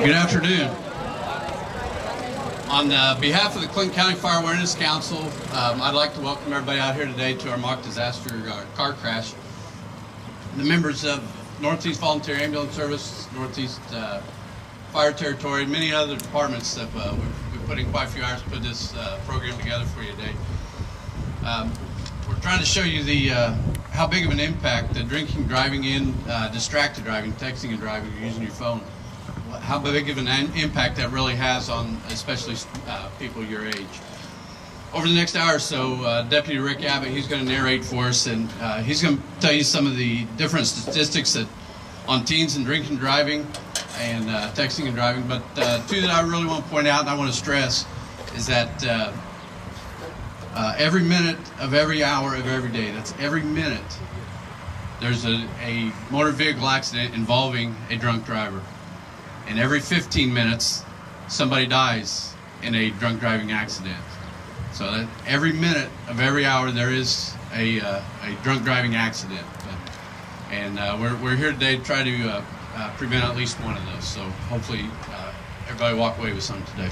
Good afternoon. On behalf of the Clinton County Fire Awareness Council, I'd like to welcome everybody out here today to our mock disaster car crash. The members of Northeast Volunteer Ambulance Service, Northeast Fire Territory, and many other departments that we've put in quite a few hours to put this program together for you today. We're trying to show you how big of an impact the drinking, driving in, distracted driving, texting and driving, using your phone, how big of an impact that really has on especially people your age. Over the next hour or so, Deputy Rick Abbott, he's going to narrate for us, and he's going to tell you some of the different statistics on teens and drinking, driving, and texting and driving. But two that I really want to point out and I want to stress is that every minute of every hour of every day, that's every minute, there's a motor vehicle accident involving a drunk driver. And every 15 minutes, somebody dies in a drunk driving accident. So that every minute of every hour, there is a drunk driving accident. And we're here today to try to prevent at least one of those. So hopefully everybody walk away with something today.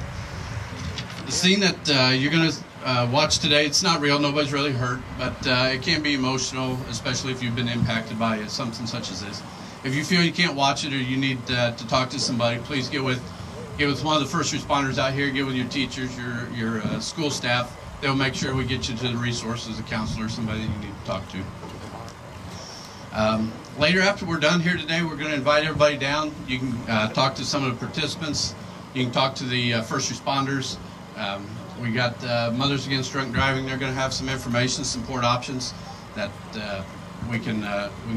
The scene that you're going to watch today, it's not real, nobody's really hurt, but it can be emotional, especially if you've been impacted by something such as this. If you feel you can't watch it or you need to talk to somebody, please get with one of the first responders out here, get with your teachers, your school staff. They'll make sure we get you to the resources, a counselor, somebody that you need to talk to. Later, after we're done here today, we're going to invite everybody down. You can talk to some of the participants. You can talk to the first responders. We got Mothers Against Drunk Driving. They're going to have some information, support options that we can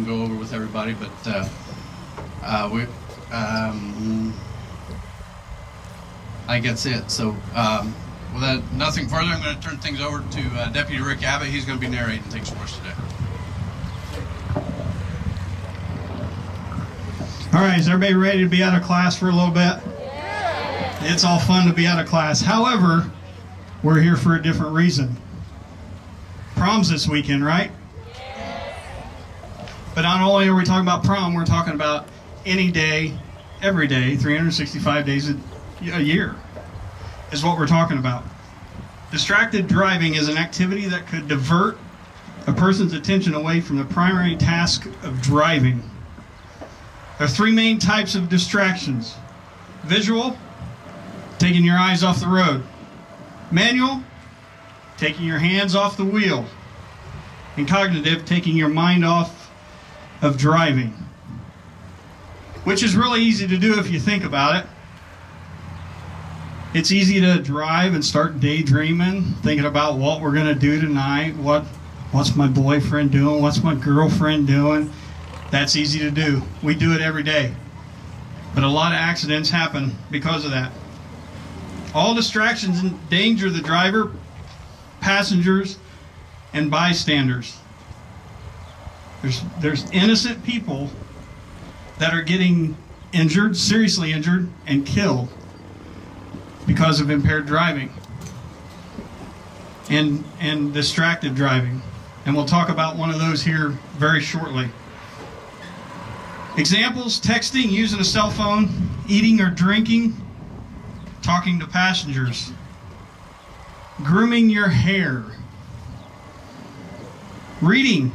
go over with everybody. But I think that's it. So without nothing further, I'm going to turn things over to Deputy Rick Abbott. He's going to be narrating things for us today. All right, is everybody ready to be out of class for a little bit? Yeah. It's all fun to be out of class. However, we're here for a different reason. Prom's this weekend, right? Yes. But not only are we talking about prom, we're talking about any day, every day, 365 days a year is what we're talking about. Distracted driving is an activity that could divert a person's attention away from the primary task of driving. There are three main types of distractions. Visual, taking your eyes off the road. Manual, taking your hands off the wheel. And cognitive, taking your mind off of driving. Which is really easy to do if you think about it. It's easy to drive and start daydreaming, thinking about what we're going to do tonight, what's my boyfriend doing, what's my girlfriend doing. That's easy to do. We do it every day. But a lot of accidents happen because of that. All distractions endanger the driver, passengers, and bystanders. There's innocent people that are getting injured, seriously injured, and killed because of impaired driving and distracted driving. And we'll talk about one of those here very shortly. Examples: texting, using a cell phone, eating or drinking, talking to passengers, grooming your hair, reading,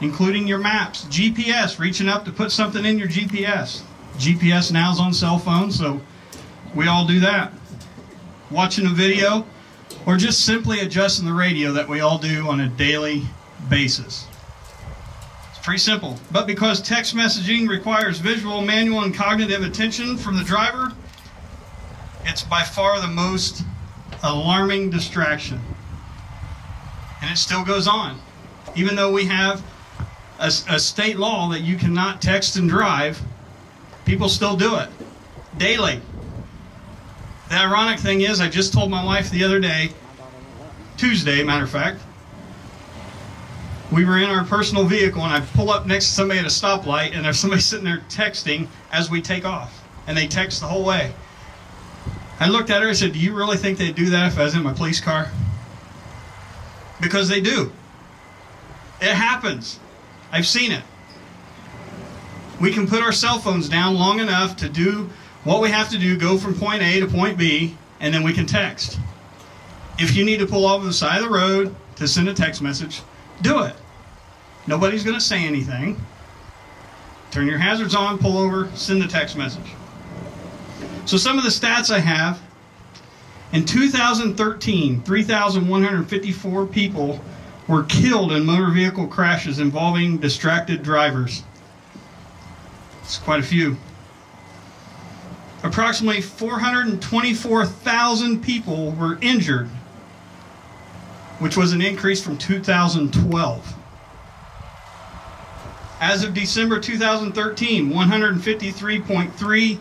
including your maps, GPS, reaching up to put something in your GPS. GPS now is on cell phones, so we all do that. Watching a video, or just simply adjusting the radio that we all do on a daily basis. Pretty simple. But because text messaging requires visual, manual, and cognitive attention from the driver, it's by far the most alarming distraction. And it still goes on. Even though we have a state law that you cannot text and drive, people still do it daily. The ironic thing is, I just told my wife the other day, Tuesday, matter of fact, we were in our personal vehicle and I pull up next to somebody at a stoplight and there's somebody sitting there texting as we take off. And they text the whole way. I looked at her and said, do you really think they'd do that if I was in my police car? Because they do. It happens. I've seen it. We can put our cell phones down long enough to do what we have to do, go from point A to point B, and then we can text. If you need to pull over the side of the road to send a text message, do it. Nobody's going to say anything. Turn your hazards on, pull over, send the text message. So some of the stats I have: in 2013, 3,154 people were killed in motor vehicle crashes involving distracted drivers. It's quite a few. Approximately 424,000 people were injured, which was an increase from 2012. As of December 2013, 153.3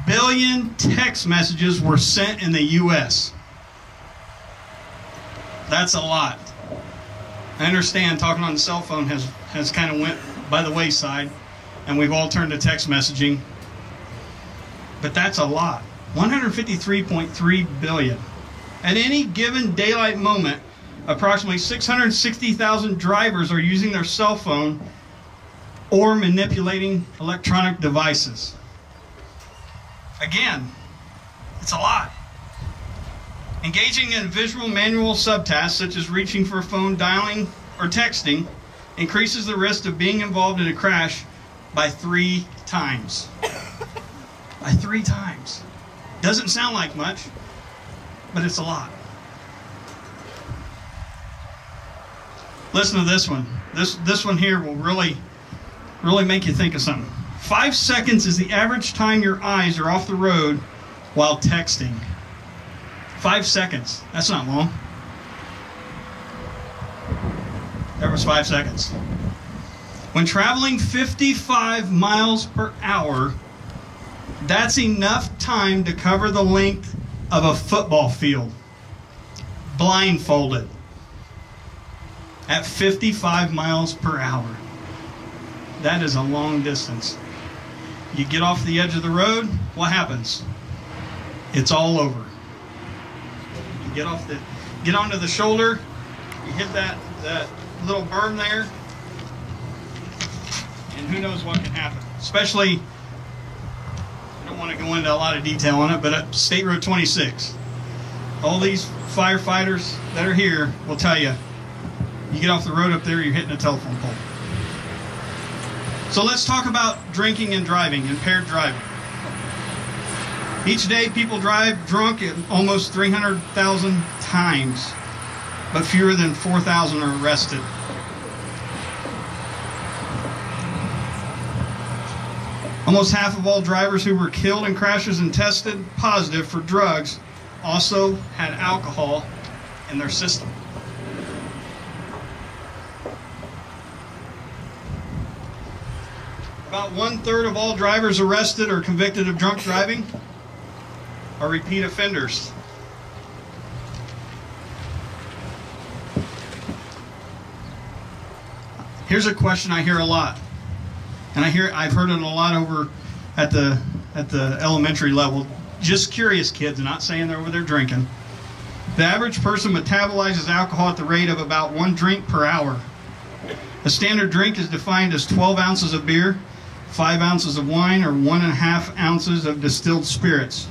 billion text messages were sent in the U.S. That's a lot. I understand talking on the cell phone has kind of went by the wayside, and we've all turned to text messaging. But that's a lot. 153.3 billion. At any given daylight moment, approximately 660,000 drivers are using their cell phone or manipulating electronic devices. Again, it's a lot. Engaging in visual manual subtasks such as reaching for a phone, dialing, or texting increases the risk of being involved in a crash by 3 times. By 3 times. Doesn't sound like much, but it's a lot. Listen to this one. This one here will really make you think of something. 5 seconds is the average time your eyes are off the road while texting. 5 seconds. That's not long. That was 5 seconds. When traveling 55 miles per hour, that's enough time to cover the length of a football field, blindfolded, at 55 miles per hour. That is a long distance. You get off the edge of the road, what happens? It's all over. You get onto the shoulder, you hit that little berm there, and who knows what can happen. Especially, I don't want to go into a lot of detail on it, but at State Road 26, all these firefighters that are here will tell you, you get off the road up there, you're hitting a telephone pole. So let's talk about drinking and driving, impaired driving. Each day people drive drunk at almost 300,000 times, but fewer than 4,000 are arrested. Almost half of all drivers who were killed in crashes and tested positive for drugs also had alcohol in their system. About 1/3 of all drivers arrested or convicted of drunk driving are repeat offenders. Here's a question I hear a lot, and I've heard it a lot over at the elementary level. Just curious kids, not saying they're over there drinking. The average person metabolizes alcohol at the rate of about 1 drink per hour. A standard drink is defined as 12 ounces of beer, 5 ounces of wine, or 1.5 ounces of distilled spirits,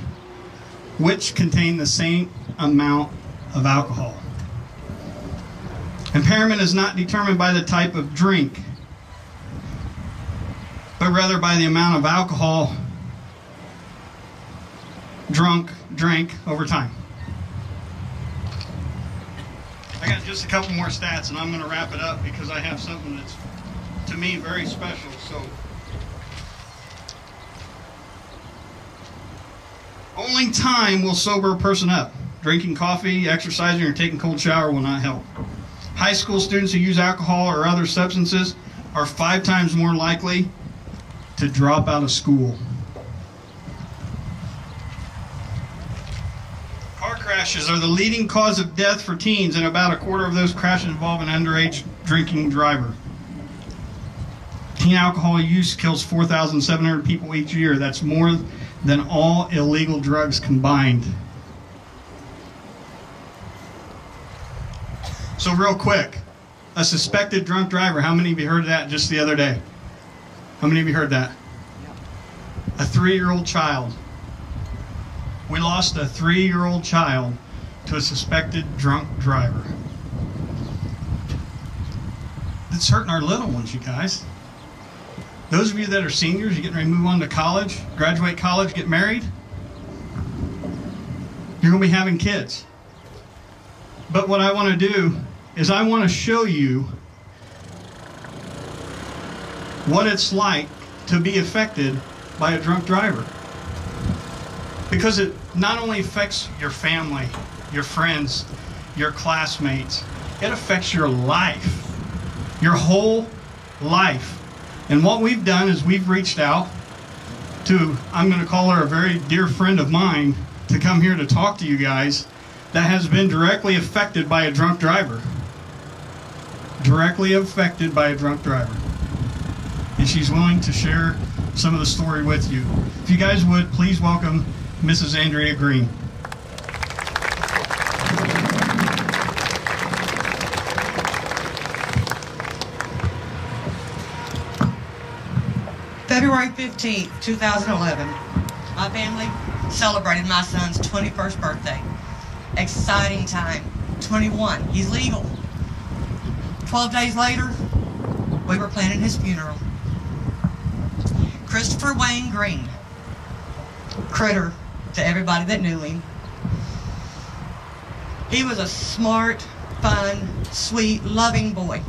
which contain the same amount of alcohol. Impairment is not determined by the type of drink, but rather by the amount of alcohol drank over time. I got just a couple more stats and I'm going to wrap it up because I have something that's, to me, very special. So, only time will sober a person up. Drinking coffee, exercising, or taking a cold shower will not help. High school students who use alcohol or other substances are 5 times more likely to drop out of school. Car crashes are the leading cause of death for teens, and about 1/4 of those crashes involve an underage drinking driver. Teen alcohol use kills 4,700 people each year. That's more than all illegal drugs combined. So real quick, a suspected drunk driver, how many of you heard of that just the other day? How many of you heard that? A 3-year-old child. We lost a 3-year-old child to a suspected drunk driver. It's hurting our little ones, you guys. Those of you that are seniors, you're getting ready to move on to college, graduate college, get married, you're going to be having kids. But what I want to do is I want to show you what it's like to be affected by a drunk driver. Because it not only affects your family, your friends, your classmates, it affects your life, your whole life. And what we've done is we've reached out to, I'm going to call her a very dear friend of mine, to come here to talk to you guys that has been directly affected by a drunk driver. Directly affected by a drunk driver. And she's willing to share some of the story with you. If you guys would, please welcome Mrs. Andrea Green. February 15th, 2011, my family celebrated my son's 21st birthday. Exciting time. 21. He's legal. 12 days later, we were planning his funeral. Christopher Wayne Green, Critter to everybody that knew him. He was a smart, fun, sweet, loving boy.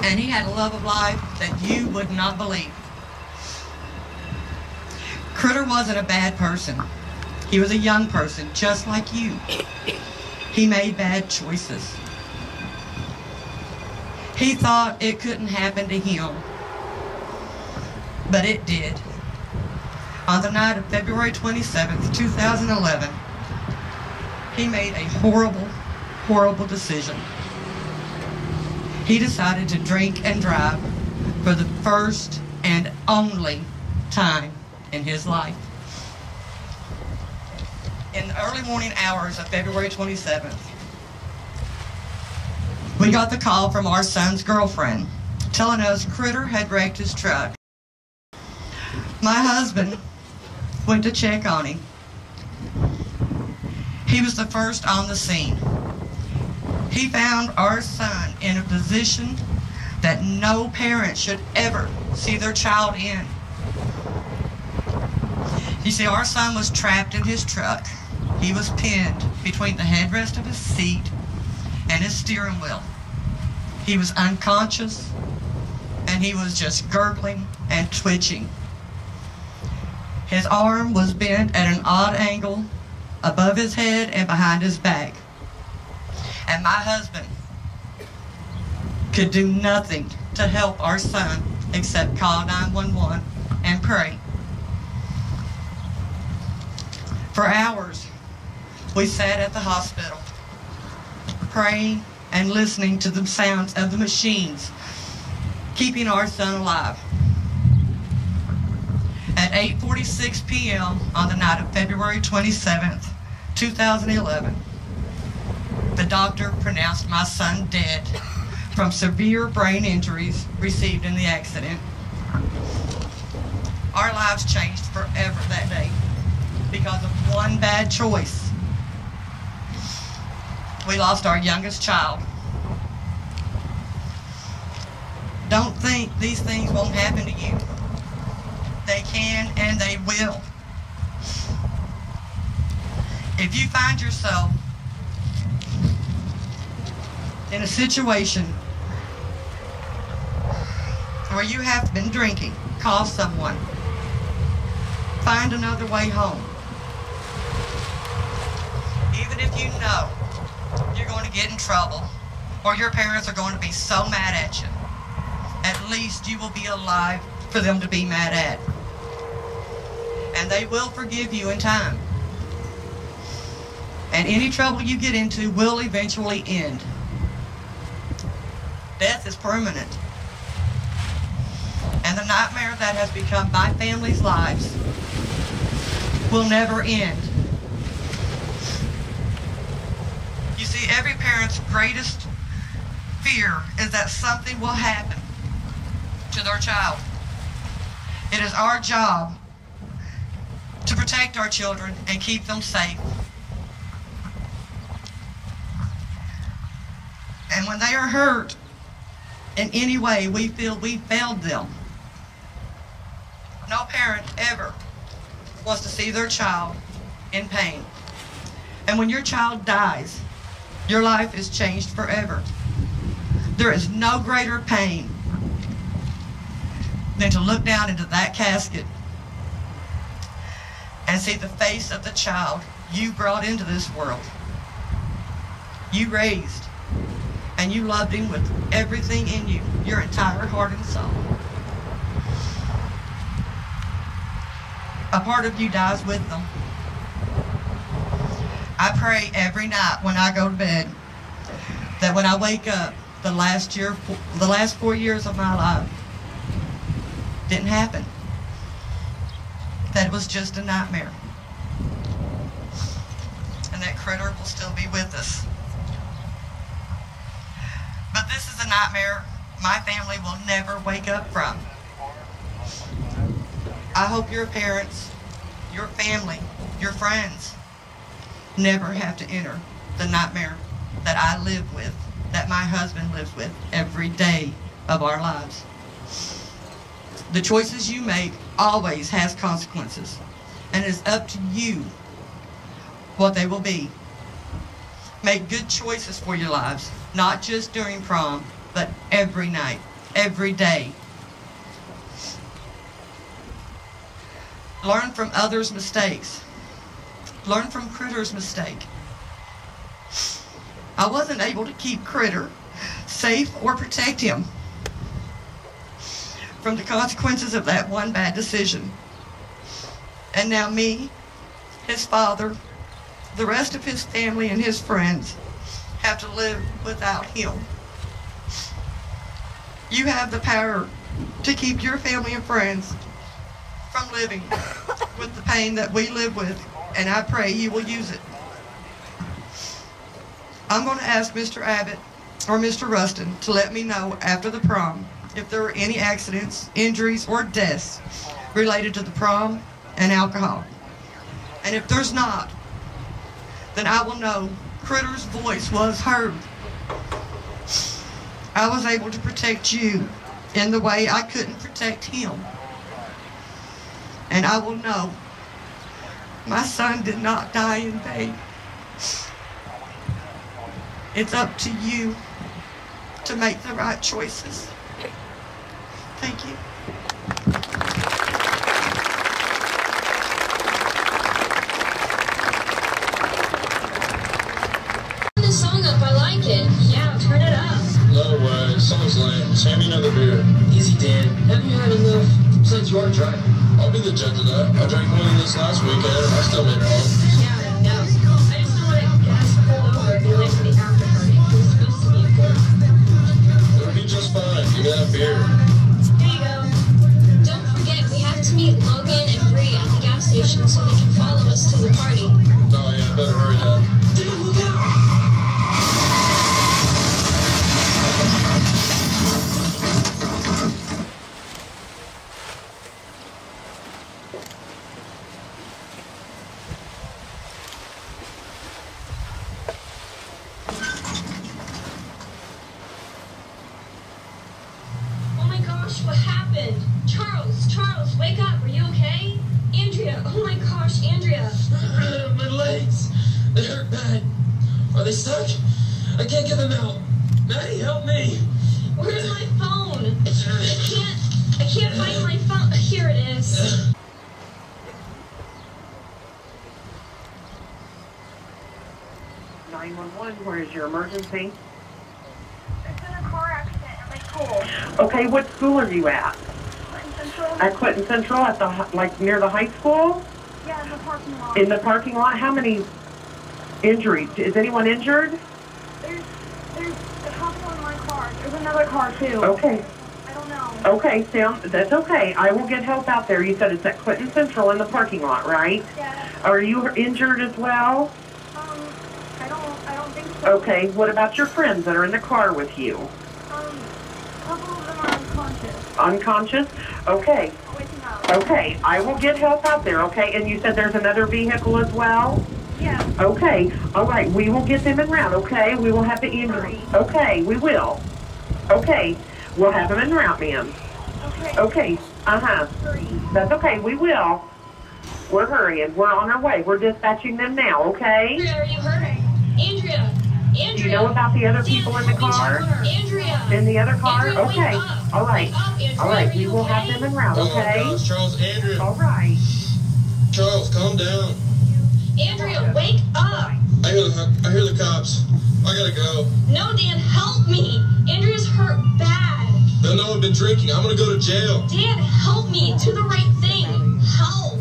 And he had a love of life that you would not believe. Critter wasn't a bad person. He was a young person, just like you. He made bad choices. He thought it couldn't happen to him, but it did. On the night of February 27th, 2011, he made a horrible, horrible decision. He decided to drink and drive for the first and only time in his life. In the early morning hours of February 27th, we got the call from our son's girlfriend telling us Critter had wrecked his truck. My husband went to check on him. He was the first on the scene. He found our son in a position that no parent should ever see their child in. You see, our son was trapped in his truck. He was pinned between the headrest of his seat and his steering wheel. He was unconscious, and he was just gurgling and twitching. His arm was bent at an odd angle above his head and behind his back. And my husband could do nothing to help our son except call 911 and pray. For hours, we sat at the hospital, praying and listening to the sounds of the machines, keeping our son alive. At 8:46 p.m. on the night of February 27th, 2011, the doctor pronounced my son dead from severe brain injuries received in the accident. Our lives changed forever that day because of one bad choice. We lost our youngest child. Don't think these things won't happen to you. They can and they will. If you find yourself in a situation where you have been drinking, call someone. Find another way home. Even if you know you're going to get in trouble or your parents are going to be so mad at you, at least you will be alive for them to be mad at. And they will forgive you in time. And any trouble you get into will eventually end. Death is permanent. And the nightmare that has become my family's lives will never end. You see, every parent's greatest fear is that something will happen to their child. It is our job to protect our children and keep them safe. And when they are hurt in any way, we feel we failed them. No parent ever wants to see their child in pain. And when your child dies, your life is changed forever. There is no greater pain than to look down into that casket and see the face of the child you brought into this world. You raised and you loved him with everything in you, your entire heart and soul. A part of you dies with them. I pray every night when I go to bed that when I wake up, the last 4 years of my life didn't happen. That it was just a nightmare. And that critter will still be with us. But this is a nightmare my family will never wake up from. I hope your parents, your family, your friends never have to enter the nightmare that I live with, that my husband lives with every day of our lives. The choices you make always has consequences, and it's up to you what they will be. Make good choices for your lives, not just during prom, but every night, every day. Learn from others' mistakes. Learn from Critter's mistake. I wasn't able to keep Critter safe or protect him from the consequences of that one bad decision. And now me, his father, the rest of his family and his friends have to live without him. You have the power to keep your family and friends from living with the pain that we live with, and I pray you will use it. I'm going to ask Mr. Abbott or Mr. Rustin to let me know after the prom if there were any accidents, injuries, or deaths related to the prom and alcohol. And if there's not, then I will know Critter's voice was heard. I was able to protect you in the way I couldn't protect him. And I will know my son did not die in vain. It's up to you to make the right choices. Thank you. Turn the song up, I like it. Yeah, turn it up. No way, song's lame. Hand me another beer. Easy, Dan. Have you had enough? Besides, you are driving. I'll be the judge of that. I drank more than this last weekend. I still made it home. Yeah, no. I just don't want to get us pulled over and be late for the after party. It was supposed to be a good. It'll be just fine. Give me that beer. Here you go. Don't forget, we have to meet Logan and Bree at the gas station so they can follow us to the party. Oh yeah, better hurry up. Dude, look out! What happened? Charles, wake up. Are you okay? Andrea, oh my gosh, Andrea. My legs, they hurt bad. Are they stuck? I can't get them out. Maddie, help me. Where's my phone? I can't find my phone. Here it is. Where is your emergency? It's in a car accident at my school. Okay, what school are you at? Clinton Central? At Clinton Central, at the near the high school? Yeah, in the parking lot. In the parking lot? How many injuries? Is anyone injured? There's a couple in my car. There's another car too. Okay. I don't know. Okay, Sam, that's okay. I will get help out there. You said it's at Clinton Central in the parking lot, right? Yeah. Are you injured as well? I don't think so. Okay, what about your friends that are in the car with you? A couple of them are unconscious. Unconscious? Okay. Waking up. Okay, I will get help out there, okay? And you said there's another vehicle as well? Yeah. Okay, all right, we will get them en route, okay? We will have the injury. Okay, we will. Okay, we'll have them en route, ma'am. Okay. Okay, uh-huh. Hurry. That's okay, we will. We're hurrying. We're on our way. We're dispatching them now, okay? Andrea, are you hurt? Andrea! Andrea! Do you know about the other people in the car? Andrea! In the other car? Andrea, wake Okay. up. All right. Wake up, Andrea. All right, Are we you will have okay? them en route, Oh okay? gosh, Charles, Andrea. All right. Charles, calm down. Andrea, wake up! I hear the cops. I gotta go. No, Dan, help me! Andrea's hurt bad. They'll know I've been drinking. I'm gonna go to jail. Dan, help me! Do the right thing! Help!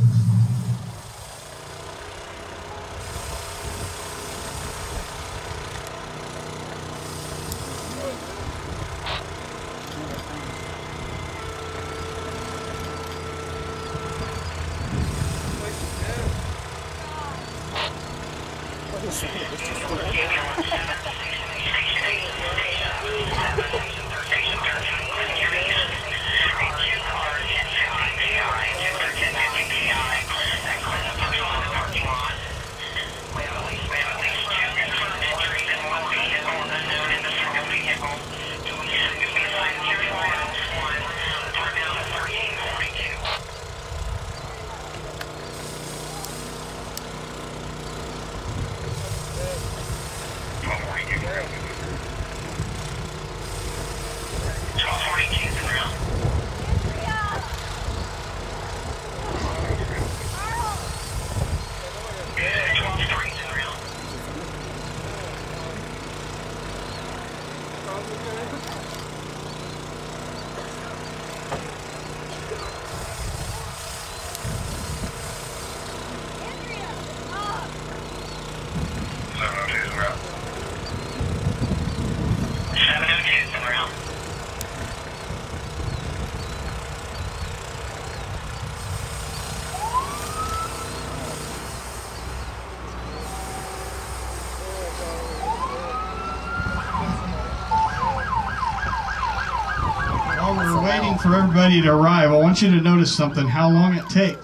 While we're waiting for everybody to arrive, I want you to notice something, how long it takes.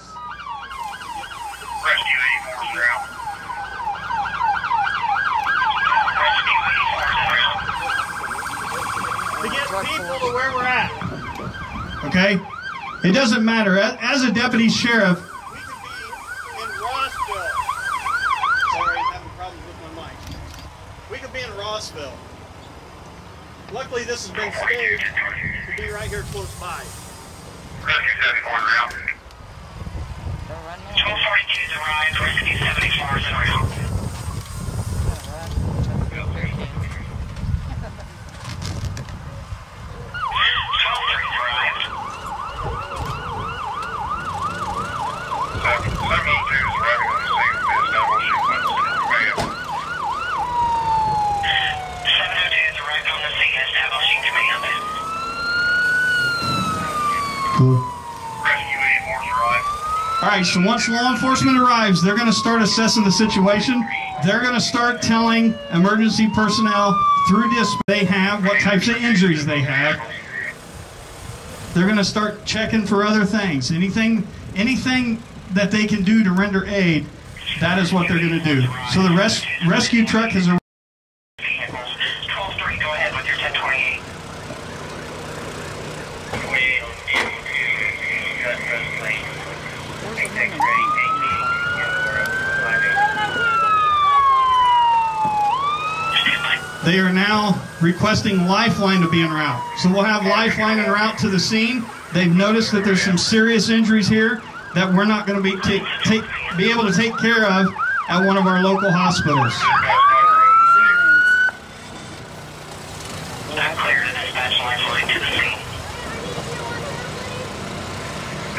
Rescue 84's route. To get people to where we're at. Okay? It doesn't matter. As a deputy sheriff, we could be in Rossville. Sorry, I'm having problems with my mic. We could be in Rossville. Luckily, this has been staged to be right here close by. Rescue 74's route. 1242's arrived. Rescue 74's en route. 12-3's arrived. 702's arriving on the scene. Is now motion command. 702's arrived on the scene. Establishing command. Cool. Rescue 84's arrived. All right, so once law enforcement arrives, they're going to start assessing the situation. They're going to start telling emergency personnel through this they have, what types of injuries they have. They're going to start checking for other things. Anything that they can do to render aid, that is what they're going to do. So the rescue truck has arrived. Vehicles. 12-3, go ahead with your 1028. They are now requesting Lifeline to be en route. So we'll have Lifeline en route to the scene. They've noticed that there's some serious injuries here that we're not going to be able to take care of at one of our local hospitals. Not clear to dispatch Lifeline to the scene.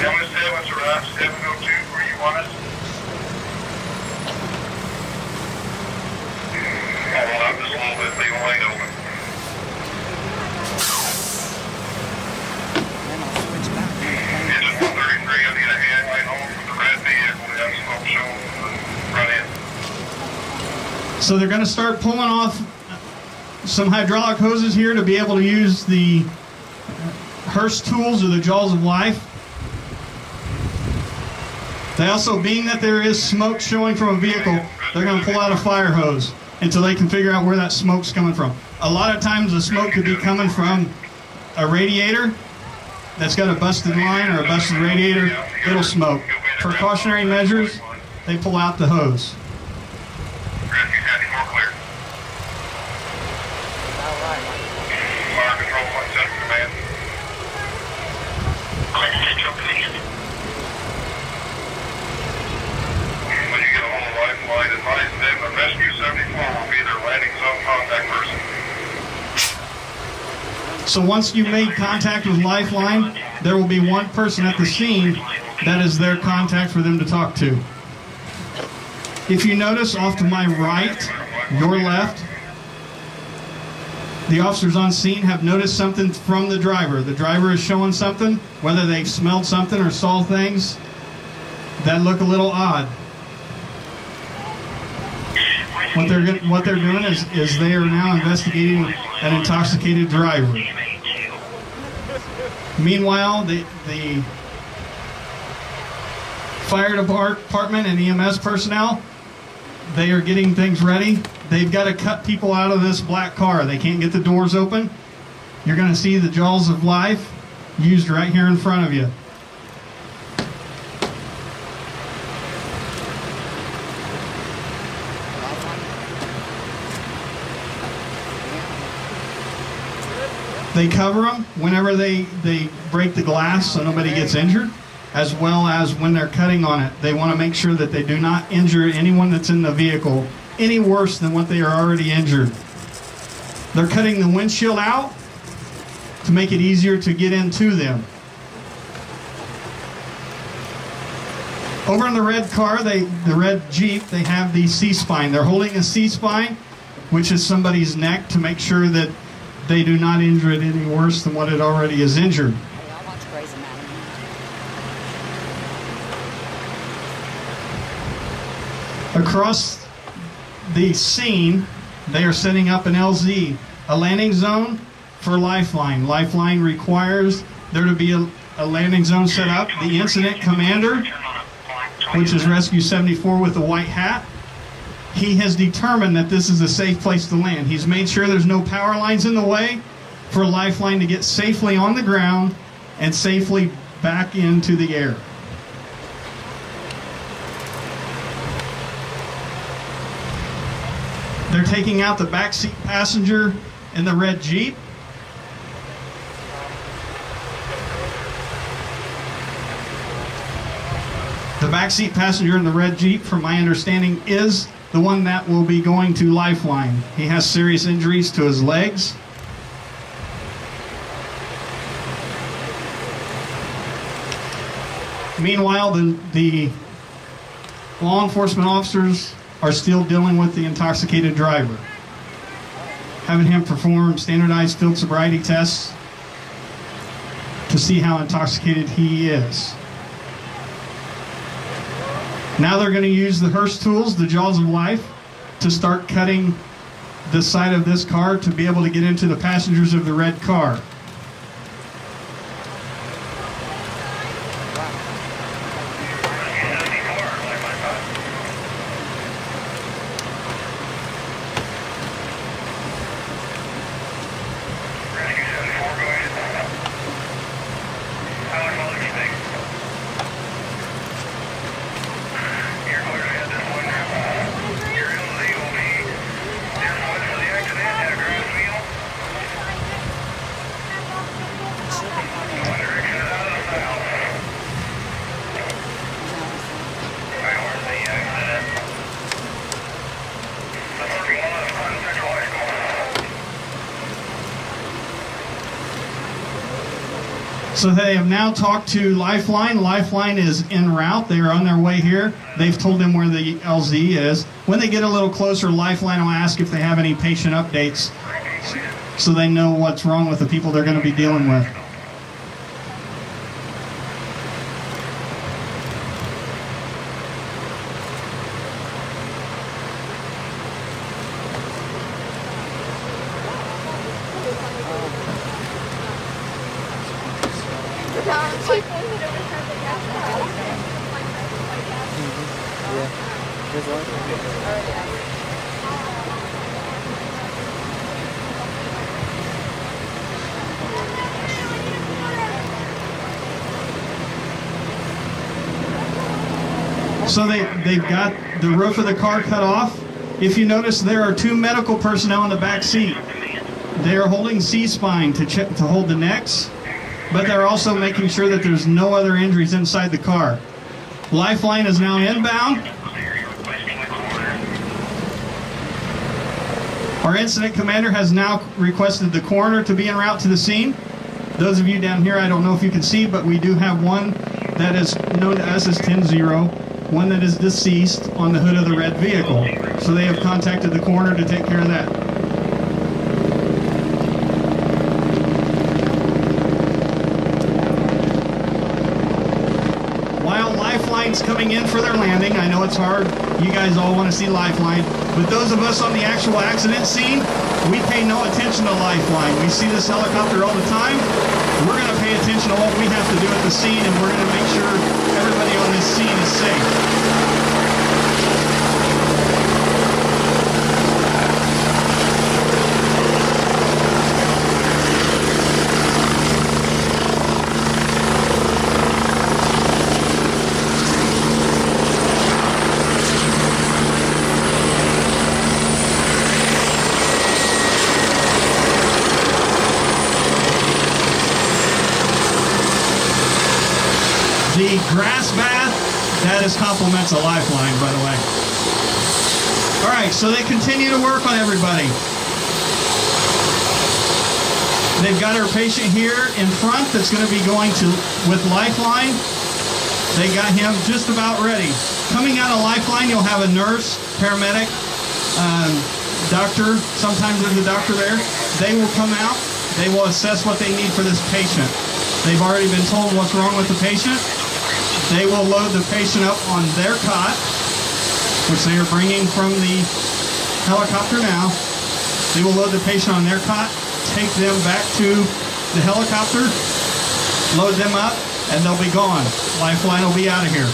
707's arrived. 702, where you want us? Hold on just a little bit, leave a lane open. Engine 133, I need a hand lane home for the red vehicle. We have smoke showing from the front end. So they're going to start pulling off some hydraulic hoses here to be able to use the Hearst tools or the jaws of life. They also, being that there is smoke showing from a vehicle, they're going to pull out a fire hose until they can figure out where that smoke's coming from. A lot of times the smoke could be coming from a radiator that's got a busted line or a busted radiator. It'll smoke. Precautionary measures, they pull out the hose. Rescue 74 clear. Fire control 17 command. When you get a hold of Lifeline, advise them that Rescue 74 will be their landing zone contact person. So once you've made contact with Lifeline, there will be one person at the scene that is their contact for them to talk to. If you notice off to my right, your left, the officers on scene have noticed something from the driver. The driver is showing something, whether they've smelled something or saw things that look a little odd. What they're doing is they are now investigating an intoxicated driver. Meanwhile, the fire department and EMS personnel, they are getting things ready. They've got to cut people out of this black car. They can't get the doors open. You're going to see the jaws of life used right here in front of you. They cover them whenever they break the glass so nobody gets injured, as well as when they're cutting on it. They want to make sure that they do not injure anyone that's in the vehicle any worse than what they are already injured. They're cutting the windshield out to make it easier to get into them. Over in the red car, the red Jeep, they have the C-spine. They're holding a C-spine, which is somebody's neck, to make sure that they do not injure it any worse than what it already is injured. Across the scene, they are setting up an LZ, a landing zone for Lifeline. Lifeline requires there to be a landing zone set up. The incident commander, which is Rescue 74 with the white hat, he has determined that this is a safe place to land. He's made sure there's no power lines in the way for Lifeline to get safely on the ground and safely back into the air. They're taking out the backseat passenger in the red Jeep. The backseat passenger in the red Jeep, from my understanding, is the one that will be going to Lifeline. He has serious injuries to his legs. Meanwhile, the law enforcement officers are still dealing with the intoxicated driver, having him perform standardized field sobriety tests to see how intoxicated he is. Now they're going to use the Hearst tools, the jaws of life, to start cutting the side of this car to be able to get into the passengers of the red car. So they have now talked to Lifeline. Lifeline is en route. They are on their way here. They've told them where the LZ is. When they get a little closer, Lifeline will ask if they have any patient updates so they know what's wrong with the people they're going to be dealing with. So they've got the roof of the car cut off. If you notice, there are 2 medical personnel in the back seat. They are holding C-spine to hold the necks, but they're also making sure that there's no other injuries inside the car. Lifeline is now inbound. Our incident commander has now requested the coroner to be en route to the scene. Those of you down here, I don't know if you can see, but we do have one that is known to us as 10-0, one that is deceased on the hood of the red vehicle. So they have contacted the coroner to take care of that. While Lifeline's coming in for their landing, I know it's hard, you guys all want to see Lifeline, but those of us on the actual accident scene, we pay no attention to Lifeline. We see this helicopter all the time. We're going to pay attention to what we have to do at the scene, and we're going to make sure everybody on this scene is safe. The grass bath, that is compliments of Lifeline, by the way. All right, so they continue to work on everybody. They've got our patient here in front that's going to be going to with Lifeline. They got him just about ready. Coming out of Lifeline, you'll have a nurse, paramedic, doctor. Sometimes there's a doctor there. They will come out. They will assess what they need for this patient. They've already been told what's wrong with the patient. They will load the patient up on their cot, which they are bringing from the helicopter now. They will load the patient on their cot, take them back to the helicopter, load them up, and they'll be gone. Lifeline will be out of here.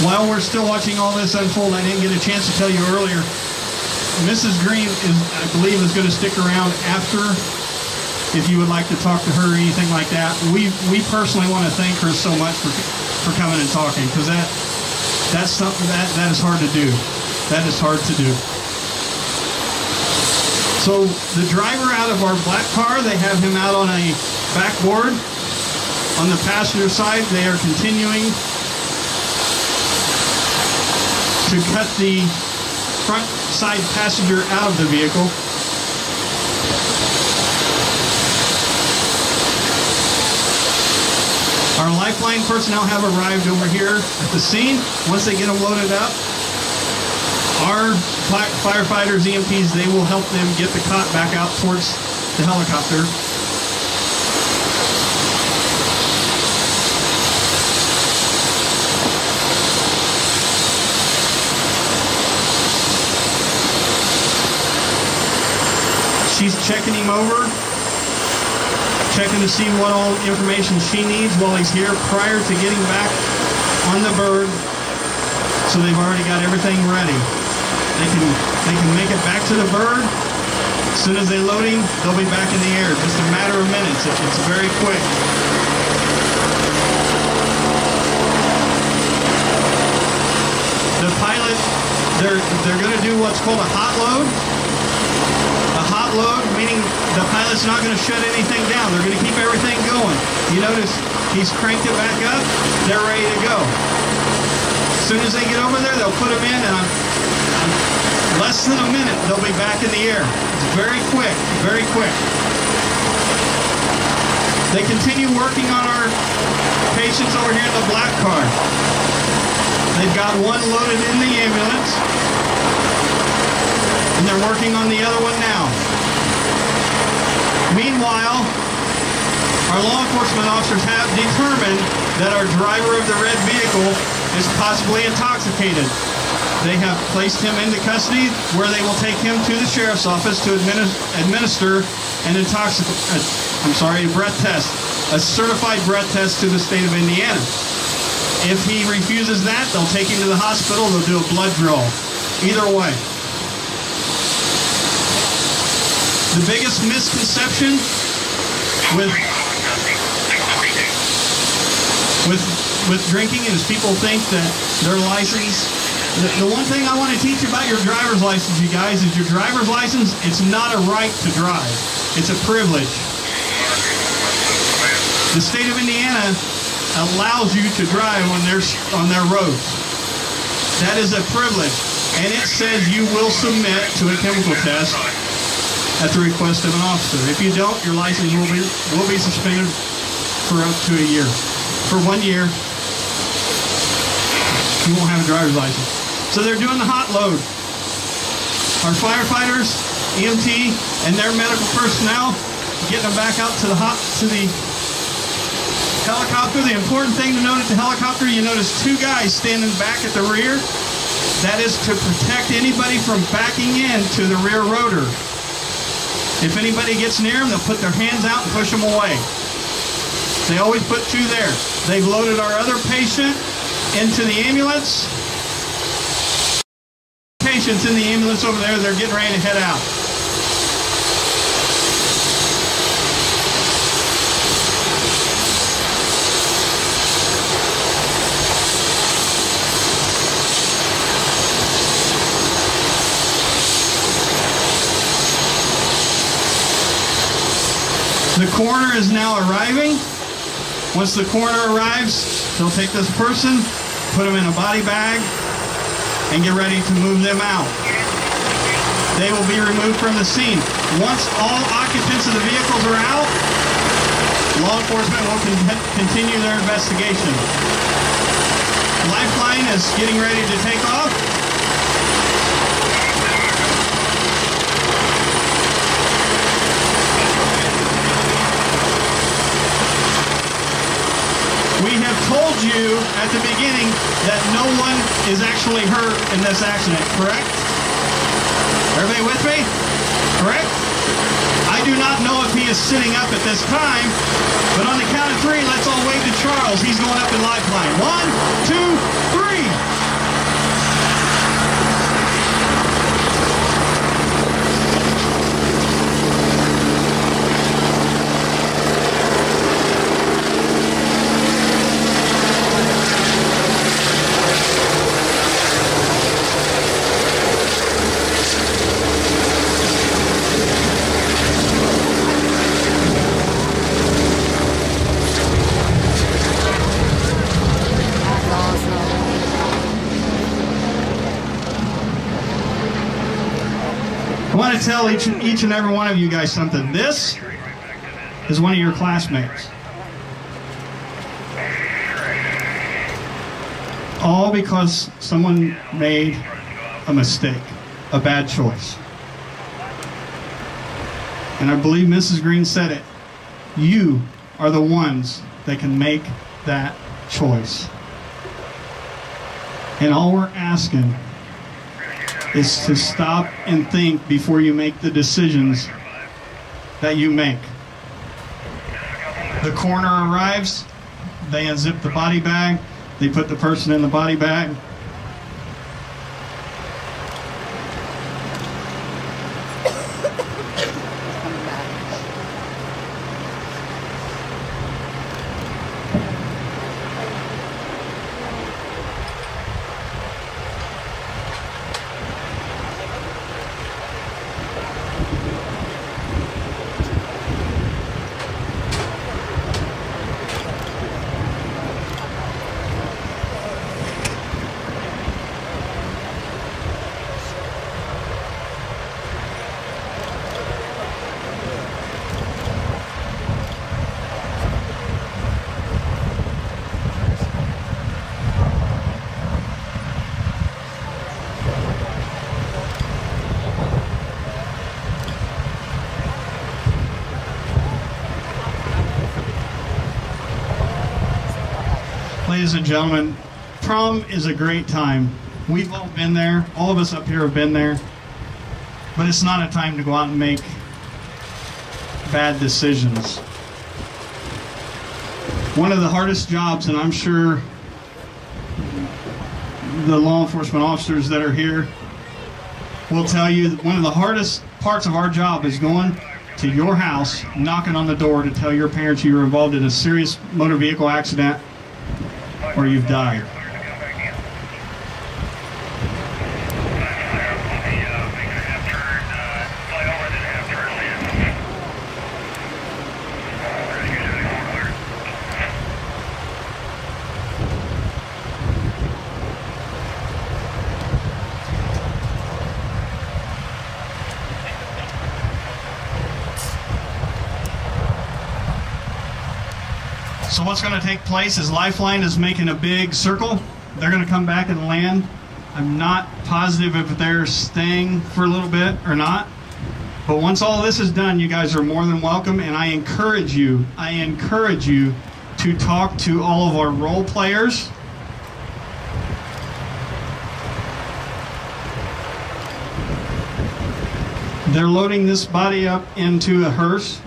While we're still watching all this unfold, I didn't get a chance to tell you earlier, Mrs. Green, I believe, is going to stick around after. If you would like to talk to her or anything like that, we personally want to thank her so much for coming and talking, because that's something that is hard to do. That is hard to do. So the driver out of our black car, they have him out on a backboard. On the passenger side, they are continuing to cut the front side passenger out of the vehicle. Our Lifeline personnel have arrived over here at the scene. Once they get them loaded up, our firefighters, EMTs, they will help them get the cot back out towards the helicopter. She's checking him over, checking to see what all information she needs while he's here prior to getting back on the bird. So they've already got everything ready. They can make it back to the bird. As soon as they load him, they'll be back in the air. Just a matter of minutes. It's very quick. The pilot, they're going to do what's called a hot load. A hot load, meaning the pilot's not going to shut anything down. They're going to keep everything going. You notice he's cranked it back up. They're ready to go. As soon as they get over there, they'll put them in, and less than a minute, they'll be back in the air. It's very quick, very quick. They continue working on our patients over here in the black car. They've got one loaded in the ambulance, and they're working on the other one now. Meanwhile, our law enforcement officers have determined that our driver of the red vehicle is possibly intoxicated. They have placed him into custody, where they will take him to the sheriff's office to administer an breath test, a certified breath test to the state of Indiana. If he refuses that, they'll take him to the hospital. They'll do a blood draw. Either way. The biggest misconception with drinking is people think that their license. The one thing I want to teach you about your driver's license, you guys, is your driver's license, it's not a right to drive. It's a privilege. The state of Indiana allows you to drive on their roads. That is a privilege. And it says you will submit to a chemical test at the request of an officer. If you don't, your license will be suspended for up to a year. For 1 year, you won't have a driver's license. So they're doing the hot load. Our firefighters, EMT, and their medical personnel getting them back out to the helicopter. The important thing to note at the helicopter, you notice two guys standing back at the rear. That is to protect anybody from backing into the rear rotor. If anybody gets near them, they'll put their hands out and push them away. They always put two there. They've loaded our other patient into the ambulance. Patients in the ambulance over there, they're getting ready to head out. The coroner is now arriving. Once the coroner arrives, they'll take this person, put them in a body bag, and get ready to move them out. They will be removed from the scene. Once all occupants of the vehicles are out, law enforcement will continue their investigation. Lifeline is getting ready to take off. We have told you at the beginning that no one is actually hurt in this accident, correct? Everybody with me? Correct? I do not know if he is sitting up at this time, but on the count of three, let's all wave to Charles. He's going up in lifeline. 1, 2, 3. I want to tell each and every one of you guys something. This is one of your classmates. All because someone made a mistake, a bad choice. And I believe Mrs. Green said it. You are the ones that can make that choice. And all we're asking is to stop and think before you make the decisions that you make. The coroner arrives, they unzip the body bag, they put the person in the body bag. Ladies and gentlemen, prom is a great time. We've all been there. All of us up here have been there. But it's not a time to go out and make bad decisions. One of the hardest jobs, and I'm sure the law enforcement officers that are here will tell you that one of the hardest parts of our job is going to your house, knocking on the door to tell your parents you were involved in a serious motor vehicle accident or you've died. So what's going to take place is Lifeline is making a big circle. They're going to come back and land. I'm not positive if they're staying for a little bit or not. But once all this is done, you guys are more than welcome. And I encourage you to talk to all of our role players. They're loading this body up into a hearse.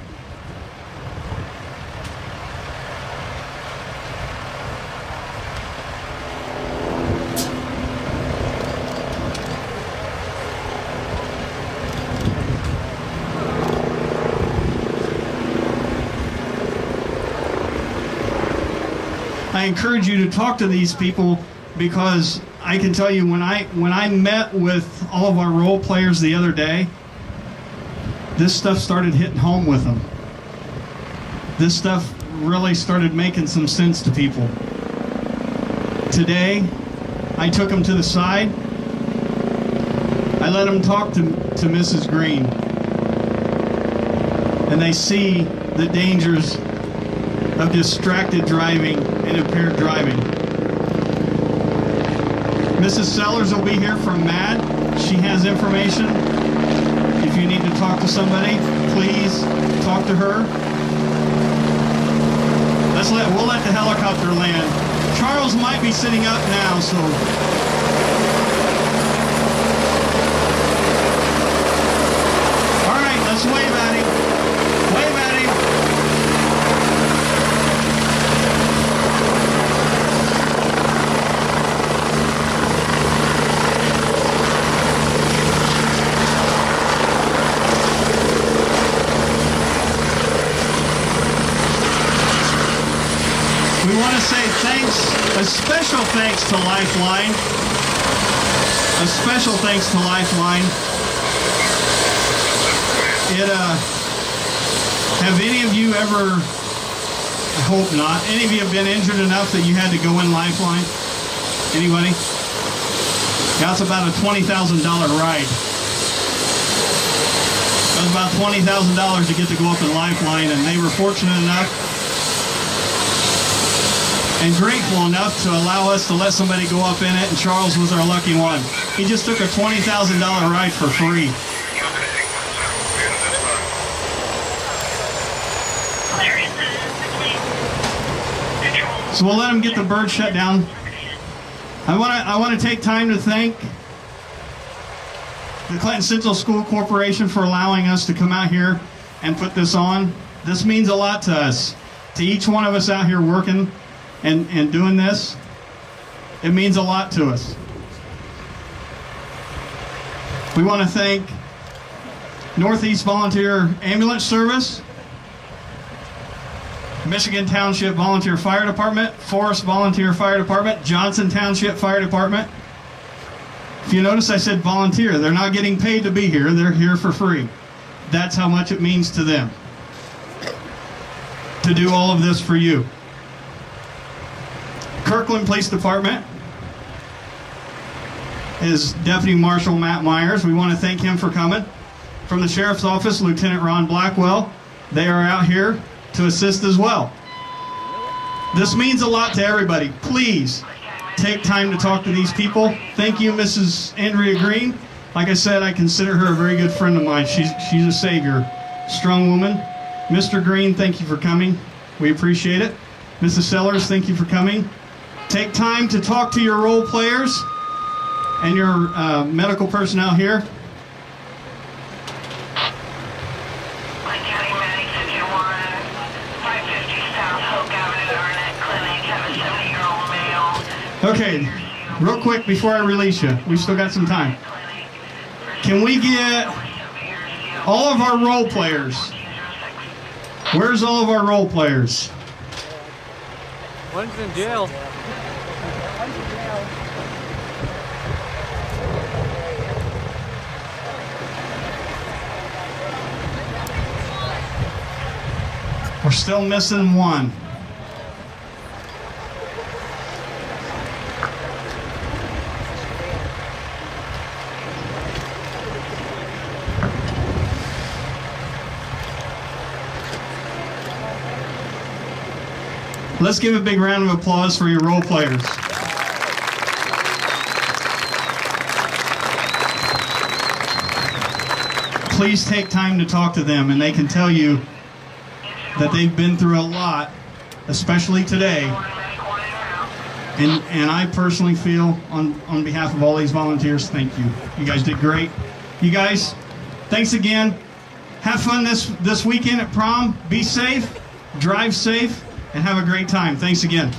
I encourage you to talk to these people because I can tell you when I met with all of our role players the other day, this stuff started hitting home with them. This stuff really started making some sense to people. Today, I took them to the side. I let them talk to Mrs. Green. And they see the dangers of distracted driving and impaired driving. Mrs. Sellers will be here from MAD. She has information. If you need to talk to somebody, please talk to her. We'll let the helicopter land. Charles might be sitting up now, so. All right, let's wave at him. Wave at him. We want to say thanks, a special thanks to Lifeline. A special thanks to Lifeline. Have any of you ever, I hope not, any of you have been injured enough that you had to go in Lifeline? Anybody? That's about a $20,000 ride. It was about $20,000 to get to go up in Lifeline, and they were fortunate enough and grateful enough to allow us to let somebody go up in it, and Charles was our lucky one. He just took a $20,000 ride for free. So we'll let him get the bird shut down. I want to take time to thank the Clinton Central School Corporation for allowing us to come out here and put this on. This means a lot to us, to each one of us out here working and doing this. It means a lot to us. We want to thank Northeast Volunteer Ambulance Service, Michigan Township Volunteer Fire Department, Forest Volunteer Fire Department, Johnson Township Fire Department. If you notice I said volunteer. They're not getting paid to be here. They're here for free. That's how much it means to them to do all of this for you. Kirkland Police Department is Deputy Marshal Matt Myers. We want to thank him for coming. From the Sheriff's Office, Lieutenant Ron Blackwell. They are out here to assist as well. This means a lot to everybody. Please take time to talk to these people. Thank you, Mrs. Andrea Green. Like I said, I consider her a very good friend of mine. She's a savior, strong woman. Mr. Green, thank you for coming. We appreciate it. Mrs. Sellers, thank you for coming. Take time to talk to your role players and your medical personnel here. Okay, Real quick before I release you, we've still got some time. Can we get all of our role players? Where's all of our role players? One's in jail. We're still missing one. Let's give a big round of applause for your role players. Please take time to talk to them, and they can tell you that they've been through a lot, especially today. And I personally feel, on behalf of all these volunteers, thank you. You guys did great. You guys, thanks again. Have fun this weekend at prom. Be safe, drive safe, and have a great time. Thanks again.